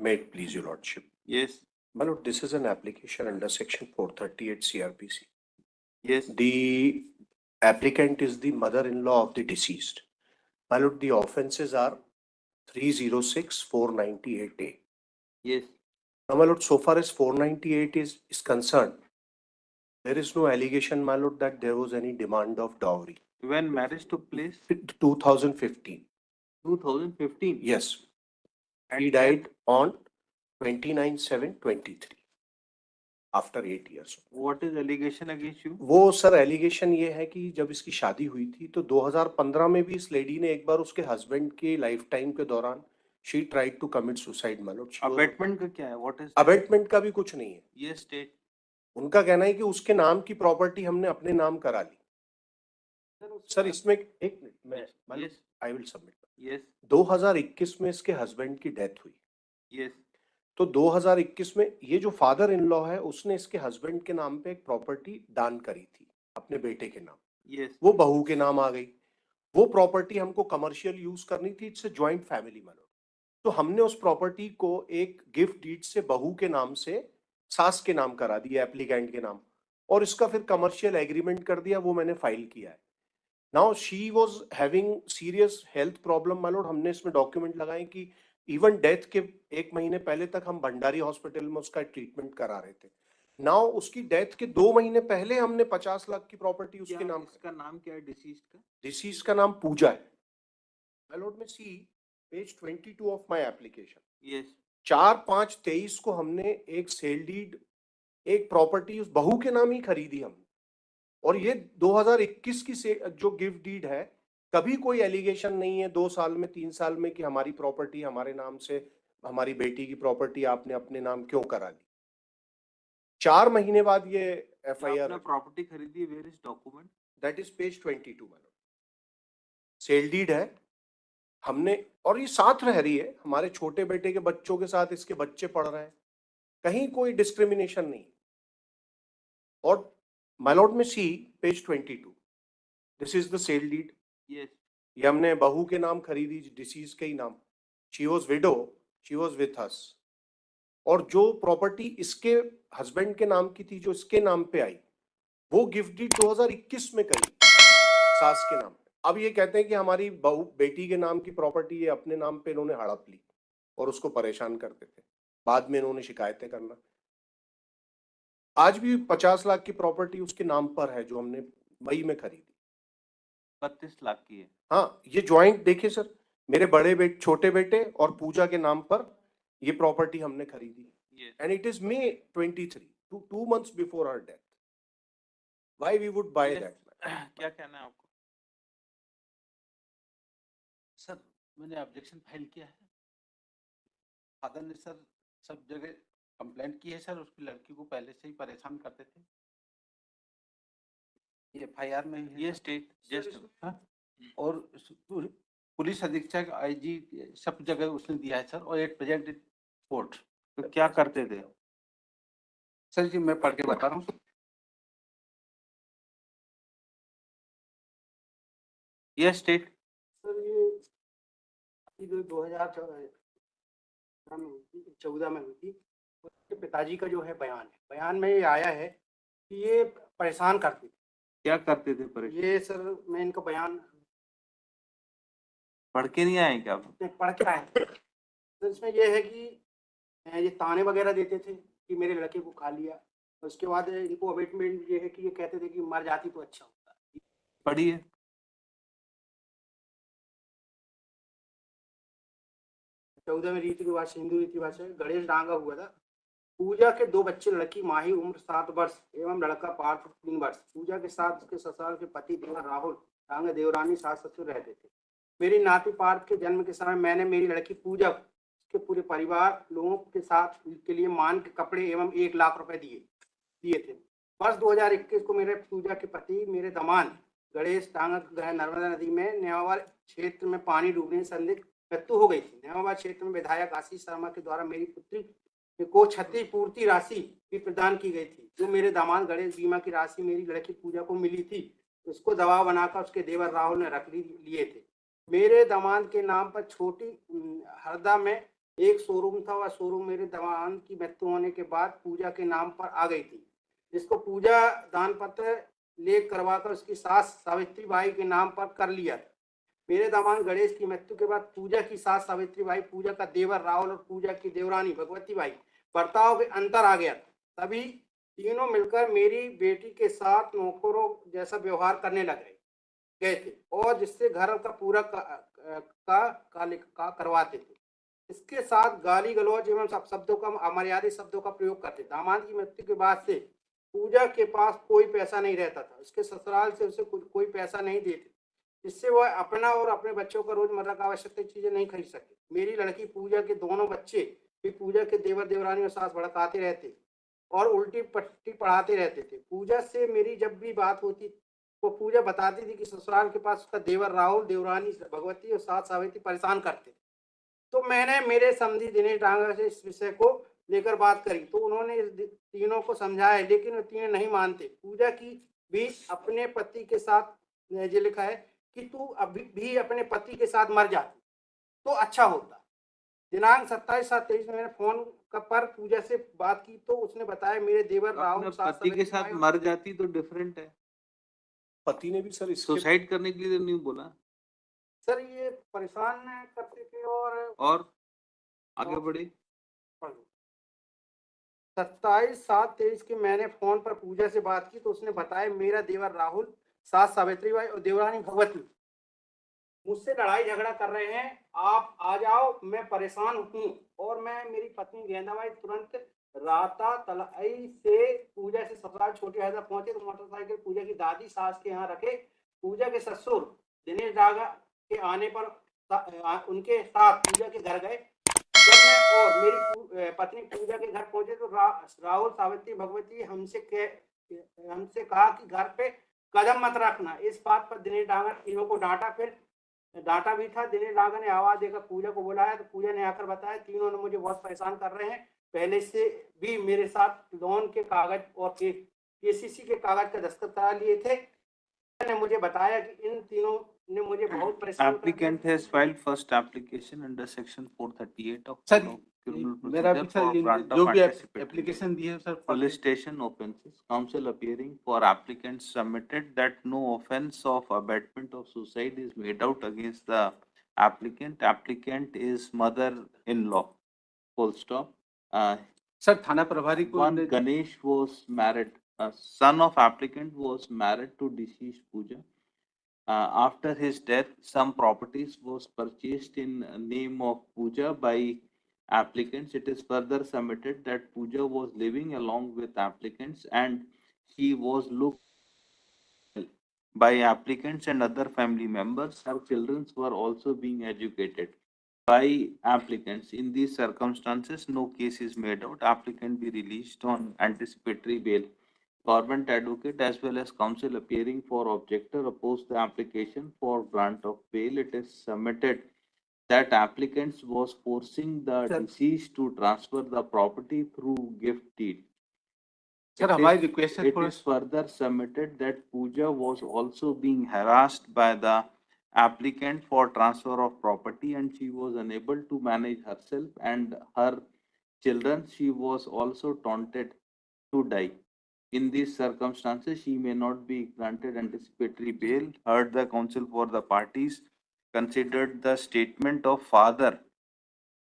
May it please your lordship. Yes. My lord, this is an application under section 438 CRPC. Yes. The applicant is the mother-in-law of the deceased. My lord, the offences are 306 498A. Yes. Now, my lord, so far as 498 is concerned, there is no allegation, my lord, that there was any demand of dowry. When marriage took place? 2015. 2015. Yes. He died on 29/7/23 after 8 years. What is allegation against you? वो sir allegation ये है कि जब इसकी शादी हुई थी तो 2015 में भी इस लेडी ने एक बार उसके हस्बैंड के लाइफ टाइम के दौरान she tried to commit suicide. मानो अबेटमेंट का क्या है? व्हाट इज अबेटमेंट का भी कुछ नहीं है। ये स्टेट उनका कहना है कि उसके नाम की प्रॉपर्टी हमने अपने नाम करा ली। सर इसमें एक मिनट मैं आई विल सबमिट। यस 2021 में इसके हस्बैंड की डेथ हुई। यस तो 2021 में ये जो फादर इन लॉ है उसने इसके हस्बैंड के नाम पे एक प्रॉपर्टी दान करी थी अपने बेटे के नाम। यस वो बहू के नाम आ गई। वो प्रॉपर्टी हमको कमर्शियल यूज करनी थी। It's a joint family matter. तो हमने उस प्रॉपर्टी को एक गिफ्ट डीड से बहू के नाम से सास के नाम करा दिया, एप्लीकेंट के नाम, और इसका फिर कमर्शियल एग्रीमेंट कर दिया। वो मैंने फाइल किया है। Now she was having serious health problem my Lord. हमने इसमें डॉक्यूमेंट लगाए कि इवन डेथ के 1 महीने पहले तक हम भंडारी हॉस्पिटल में उसका ट्रीटमेंट करा रहे थे। नाउ उसकी डेथ के 2 महीने पहले हमने 50 लाख की प्रॉपर्टी उसके नाम। इसका नाम क्या है डिसीज का? डिसीज का नाम पूजा है माय लॉर्ड। में see page 22 of my application. Yes 4/5/23 को हमने एक सेल डीड, एक प्रॉपर्टी उस बहू के नाम ही खरीदी हम। और ये 2021 की से जो गिफ्ट डीड है, कभी कोई एलिगेशन नहीं है 2 साल में 3 साल में कि हमारी प्रॉपर्टी हमारे नाम से, हमारी बेटी की प्रॉपर्टी आपने अपने नाम क्यों करा ली। 4 महीने बाद ये एफआईआर प्रॉपर्टी खरीदी। Where is document? That is page 22 में सेल डीड है हमने। और ये साथ रह रही है हमारे छोटे बेटे के बच्चों के साथ। इसके बच्चे पढ़ रहे हैं, कहीं कोई डिस्क्रिमिनेशन नहीं। और माय लॉर्ड में see page 22, this is the sale deed. Yes ये हमने बहू के नाम खरीदी, डिसीज के ही नाम। She was window, she was with us. और जो प्रॉपर्टी इसके हस्बैंड के नाम की थी, जो इसके नाम पे आई, वो गिफ्ट डीड 2021 में करी सास के नाम पे। अब ये कहते हैं कि हमारी बहू बेटी के नाम की प्रॉपर्टी ये अपने नाम पे इन्होंने हड़प ली और उसको परेशान करते थे। बाद में इन्होंने शिकायतें करना। आज भी 50 लाख की प्रॉपर्टी उसके नाम पर है जो हमने मई में खरीदी। 32 लाख की है। हाँ, ये ज्वाइंट देखिए सर, मेरे बड़े बेटे, छोटे बेटे और पूजा के नाम पर ये प्रॉपर्टी हमने खरीदी। And it is May 23, 2 months before her death. Why we would buy that? क्या कहना है आपको? सर मैंने ऑब्जेक्शन फाइल किया है। फादर ने सर सब जगह कंप्लेंट की है सर। उसकी लड़की को पहले से ही परेशान करते थे। ये FIR में ये स्टेट जस्ट और पुलिस अधीक्षक IG सब जगह उसने दिया है सर। और एट प्रेजेंट कोर्ट। तो क्या करते थे सर जी मैं पढ़ के बता रहा हूँ। ये स्टेट सर ये 2014 में हुई थी। उसके पिताजी का जो है बयान में ये आया है कि ये परेशान करते थे। क्या करते थे परेशान? ये सर मैं इनका बयान पढ़ के नहीं आए क्या? पढ़ के आए थे। तो इसमें ये है कि ये ताने वगैरह देते थे कि मेरे लड़के को खा लिया। उसके बाद इनको अबेटमेंट ये है कि ये कहते थे कि मर जाती तो अच्छा होता। पढ़िए। 14 में रीति रिवाज से, हिंदू रीति रिवाज से गणेश डांगा हुआ था। पूजा के 2 बच्चे, लड़की माही उम्र 7 वर्ष एवं लड़का पार्थ 3 वर्ष। पूजा के साथ उसके ससुराल के पति देवर राहुल डांगा देवरानी सास ससुर रहते थे। मेरी नाती पार्थ के जन्म के समय मैंने मेरी लड़की पूजा के पूरे परिवार लोगों के साथ के लिए मान के कपड़े एवं 1 लाख रुपए दिए थे। वर्ष 2021 को मेरे पूजा के पति मेरे दामाद गणेश डांगा नर्मदा नदी में नेवाबाद क्षेत्र में पानी डूबने संदिग्ध मृत्यु हो गई थी। नेवाबाद क्षेत्र में विधायक आशीष शर्मा के द्वारा मेरी पुत्री को क्षतिपूर्ति राशि भी प्रदान की गई थी। जो मेरे दामाद गणेश बीमा की राशि मेरी लड़की पूजा को मिली थी, उसको दबाव बनाकर उसके देवर राहुल ने रख लिए थे। मेरे दामाद के नाम पर छोटी हरदा में एक शोरूम था, वह शोरूम मेरे दामाद की मृत्यु होने के बाद पूजा के नाम पर आ गई थी, जिसको पूजा दान पत्र लेख करवाकर उसकी सास सावित्री बाई के नाम पर कर लिया था। मेरे दामाद गणेश की मृत्यु के बाद पूजा की सास सावित्री बाई, पूजा का देवर राहुल और पूजा की देवरानी भगवती बाई बर्ताव में अंतर आ गया था। तभी तीनों मिलकर मेरी बेटी के साथ नौकरों जैसा व्यवहार करने गए थे और जिससे घर का पूरा का करवाते थे। इसके साथ गाली गलौज एवं शब्दों का, अमर्यादित शब्दों का प्रयोग करते। दामाद की मृत्यु के बाद से पूजा के पास कोई पैसा नहीं रहता था, उसके ससुराल से उसे कोई पैसा नहीं देते, जिससे वह अपना और अपने बच्चों का रोजमर्रा का आवश्यक चीजें नहीं खरीद सकती। मेरी लड़की पूजा के दोनों बच्चे भी पूजा के देवर देवरानी और सास भड़काते रहते और उल्टी पट्टी पढ़ाते रहते थे। पूजा से मेरी जब भी बात होती, वो पूजा बताती थी कि ससुराल के पास उसका देवर राहुल, देवरानी भगवती और सास सावित्री परेशान करते। तो मैंने मेरे समधी दिनेश डांगा से इस विषय को लेकर बात करी, तो उन्होंने तीनों को समझाया, लेकिन वो तीनों नहीं मानते। पूजा की भी अपने पति के साथ ये लिखा है कि तू अभी भी अपने पति के साथ मर जाती तो अच्छा होता। दिनांक 27/7/23 में मैंने फोन पर पूजा से बात की, तो उसने बताया मेरे देवर राहुल अपने पति के साथ मर जाती तो डिफरेंट है, पति ने भी सर इसके सुसाइड करने के लिए तो नहीं बोला। सर ये परेशान करते थे और आगे बढ़े। 27/7/23 की मैंने फोन पर पूजा से बात की, तो उसने बताया मेरा देवर राहुल, सास सावित्री बाई और देवरानी भगवती मुझसे लड़ाई झगड़ा कर रहे हैं, आप आ जाओ, मैं परेशान हूँ। और मैं मेरी पत्नी गेंदाबाई तुरंत राता तलाई से पूजा से ससुराल छोटी हरदा पहुंचे, तो मोटरसाइकिल पूजा की दादी सास के यहाँ रखे। पूजा के ससुर दिनेश डागा के आने पर उनके साथ पूजा के घर गए। जब मैं और मेरी पत्नी पूजा के घर पहुंचे, तो राहुल सावित्री भगवती हमसे कहा कि घर पे कदम मत रखना। इस बात पर दिनेश डांगा तीनों को डांटा भी था। दिनेश डांगा ने आवाज देकर पूजा को बुलाया, तो पूजा ने आकर बताया तीनों ने मुझे बहुत परेशान कर रहे हैं, पहले से भी मेरे साथ लोन के कागज और केसीसी के कागज का दस्तखत करा लिए थे। ने मुझे बताया कि इन तीनों ने मुझे बहुत परेशान कर दिया। Applicant has filed first application under section 438 of sir, Code of Criminal मेरा भी Procedure for सर grant जो of भी anticipatory एप्लीकेशन दी है sir, police station offences. Counsel appearing for applicants submitted that no offence of abatement of suicide is made out against the applicant. Applicant is mother-in-law. Full stop. Sir थाना प्रभारी को One Ganesh was married. Son of applicant was married to deceased Pooja. After his death, some properties was purchased in name of Pooja by applicants. It is further submitted that Pooja was living along with applicants and she was looked by applicants and other family members. Her children were also being educated by applicants. In these circumstances, no case is made out. Applicant be released on anticipatory bail. Government advocate as well as counsel appearing for objector opposed the application for grant of bail. It is submitted that applicants was forcing the Sir. deceased to transfer the property through gift deed. Sir हमारी request है It थोड़ा is further submitted that Pooja was also being harassed by the applicant for transfer of property and she was unable to manage herself and her children. She was also taunted to die. In these circumstances, she may not be granted anticipatory bail. Heard the counsel for the parties, considered the statement of father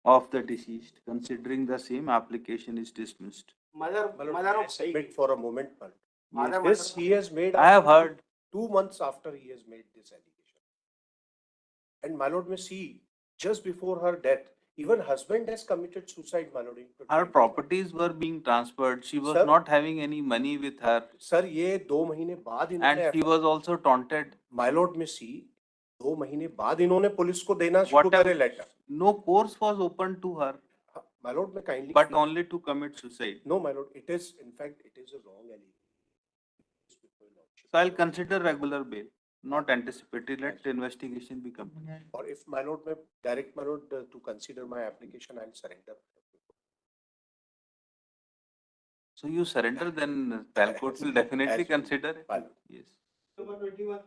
of the deceased. Considering the same, application is dismissed. Mother submit for a moment, but Mother- this he has made. I have heard. 2 months after he has made this allegation. And my lord may see, just before her death, even husband has committed suicide, my lord. Her properties were being transferred. She was Sir. not having any money with her, sir ये 2 महीने बाद and इन्होंने she was also taunted. my lord में सी 2 महीने बाद इन्होंने police को देना शुरू करे Whatever, letter. no course was open to her, My lord में kindly. but only to commit suicide. No, my lord, it is in fact it is a wrong allegation. So I'll consider regular bail, not anticipatory. Let investigation be completed. Or if my lord may direct my lord to consider my application, I'll surrender. So you surrender, then trial court will definitely As- consider it. My lord. Yes. Number 21